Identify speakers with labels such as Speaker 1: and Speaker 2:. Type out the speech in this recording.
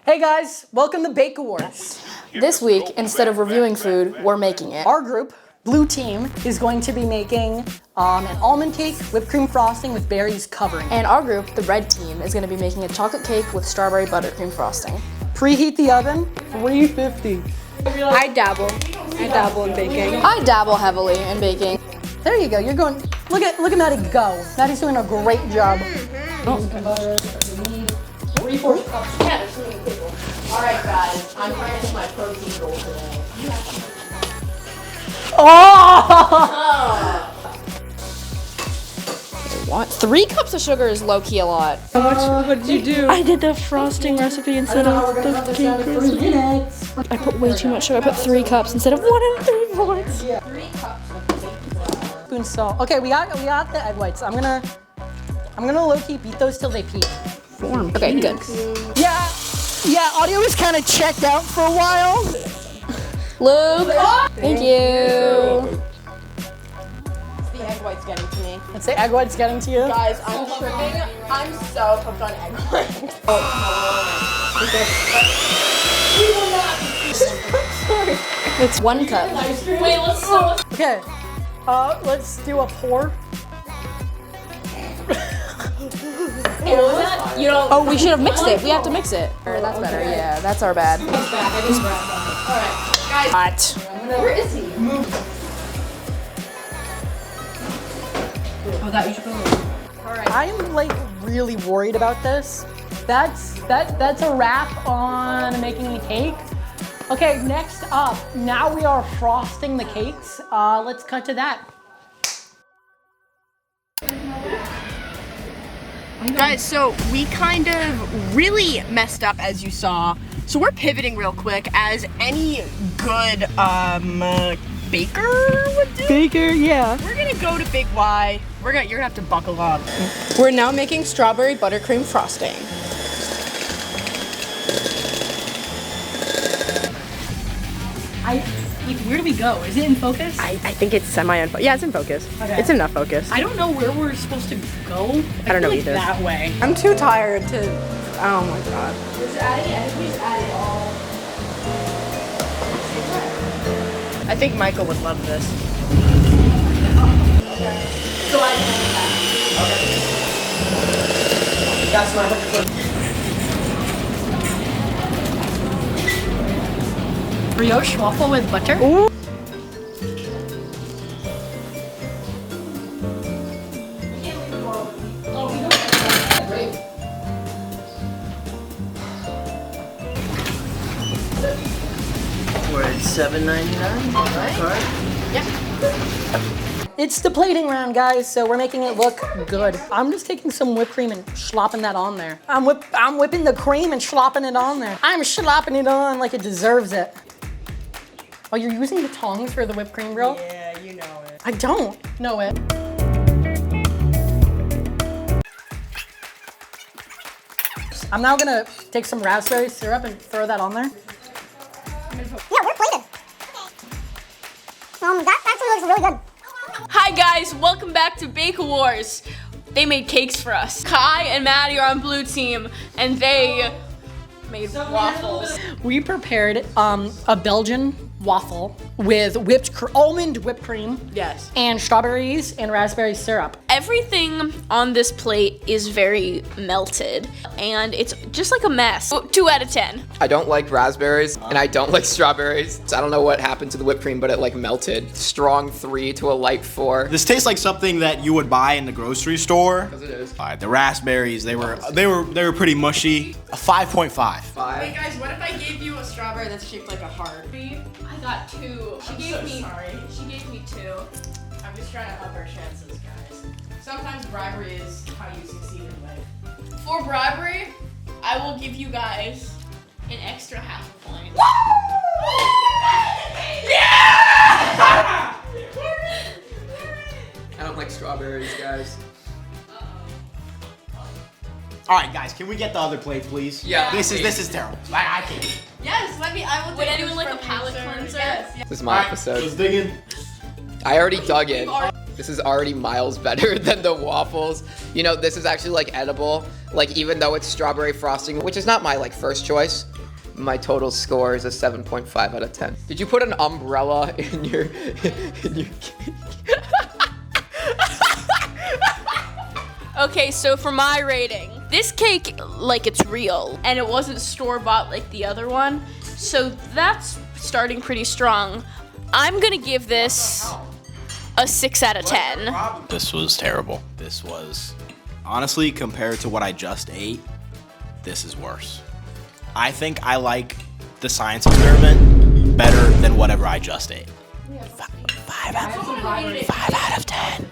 Speaker 1: Hey guys, welcome to Bakeawars.
Speaker 2: This week, instead of reviewing food, we're making it.
Speaker 1: Our group, Blue Team, is going to be making an almond cake, whipped cream frosting with berries covering.
Speaker 2: And our group, the Red Team, is going to be making a chocolate cake with strawberry buttercream frosting.
Speaker 1: Preheat the oven, 350.
Speaker 3: I dabble in baking.
Speaker 2: I dabble heavily in baking.
Speaker 1: There you go, you're going, look at Maddie go. Maddie's doing a great job. Three, 4 cups.
Speaker 2: Yeah, there's so many people. Alright guys, I'm trying to hit my protein goal today.
Speaker 1: Oh!
Speaker 2: What? 3 cups of sugar is low-key a lot.
Speaker 3: What did you do? I did the frosting recipe instead of the cake recipe. I put way too much sugar. I put 3 cups instead of 1 3/4.
Speaker 1: Yeah.
Speaker 2: 3 cups.
Speaker 1: Spoon salt. Okay, we got the egg whites. I'm gonna low-key beat those till they peak.
Speaker 2: Okay, good.
Speaker 1: Yeah, audio was kind of checked out for a while.
Speaker 2: Luke, thank you. The egg white's getting to me.
Speaker 1: Let's say egg white's getting to you.
Speaker 2: Guys, I'm tripping. I'm so hooked on egg white. It's 1 cup.
Speaker 4: Wait, let's
Speaker 1: Okay, let's do a pour.
Speaker 4: You don't.
Speaker 2: Oh, we should have mixed it. We have to mix it. That's better. Yeah, that's our bad.
Speaker 4: Alright, guys. Where is he? Oh, that you should go. Alright.
Speaker 1: I'm like really worried about this. That's a wrap on making the cake. Okay, next up, now we are frosting the cakes. Let's cut to that.
Speaker 5: Guys, so we kind of really messed up, as you saw. So we're pivoting real quick, as any good baker would do.
Speaker 3: Baker, yeah.
Speaker 5: We're gonna go to Big Y. You're gonna have to buckle up.
Speaker 2: We're now making strawberry buttercream frosting.
Speaker 1: Where do we go? Is it in focus?
Speaker 5: I think it's semi-unfocused. Yeah, it's in focus.
Speaker 1: Okay.
Speaker 5: It's enough focus.
Speaker 1: I don't know where we're supposed to go.
Speaker 5: I don't know
Speaker 1: feel like
Speaker 5: either.
Speaker 1: That way.
Speaker 5: I'm too tired to. Oh my god. I think Michael would love this.
Speaker 4: So I can
Speaker 5: Okay. That's my 100%.
Speaker 1: Brioche waffle with butter.
Speaker 5: Ooh.
Speaker 6: We're at $7.99. Right?
Speaker 1: It's the plating round, guys, so we're making it look good. I'm just taking some whipped cream and slopping that on there. I'm whipping the cream and slopping it on there. I'm slopping it on like it deserves it. Oh, you're using the tongs for the whipped cream, bro?
Speaker 5: Yeah, you know it.
Speaker 1: I don't know it. I'm now gonna take some raspberry syrup and throw that on there.
Speaker 7: Yeah, we're plated. That actually looks really good.
Speaker 4: Hi guys, welcome back to Bakeawars. They made cakes for us. Kai and Maddie are on Blue Team, and they made waffles.
Speaker 1: We prepared a Belgian waffle with almond whipped cream.
Speaker 5: Yes.
Speaker 1: And strawberries and raspberry syrup.
Speaker 4: Everything on this plate is very melted, and it's just like a mess. 2 out of 10.
Speaker 8: I don't like raspberries, and I don't like strawberries. I don't know what happened to the whipped cream, but it like melted. Strong 3 to a light 4.
Speaker 9: This tastes like something that you would buy in the grocery store.
Speaker 8: Because it is.
Speaker 9: All right, the raspberries, they were pretty mushy. A 5.5.
Speaker 8: 5.
Speaker 5: Hey guys, what if I gave you a strawberry that's shaped like a heart?
Speaker 4: I got 2. She gave me 2.
Speaker 5: I'm just trying to up our chances, guys. Sometimes bribery is how you succeed in life.
Speaker 4: For bribery, I will give you guys an extra half a point.
Speaker 8: I don't like strawberries, guys.
Speaker 9: All right, guys, can we get the other plate, please?
Speaker 8: Yeah.
Speaker 9: This is terrible. I can't.
Speaker 5: Yes, I will
Speaker 4: Would
Speaker 5: take
Speaker 4: anyone
Speaker 5: this
Speaker 4: like a
Speaker 5: from
Speaker 4: palate
Speaker 5: you, sir.
Speaker 4: cleanser?
Speaker 5: Yes.
Speaker 8: This is my episode.
Speaker 9: Let's dig in.
Speaker 8: I already dug in. This is already miles better than the waffles. You know, this is actually like edible. Like even though it's strawberry frosting, which is not my like first choice, my total score is a 7.5 out of 10. Did you put an umbrella in your cake?
Speaker 4: Okay, so for my rating, this cake, like it's real, and it wasn't store-bought like the other one, so that's starting pretty strong. I'm gonna give this a 6 out of 10.
Speaker 9: This was terrible. This was, honestly, compared to what I just ate, this is worse. I think I like the science experiment better than whatever I just ate. 5 out of 10.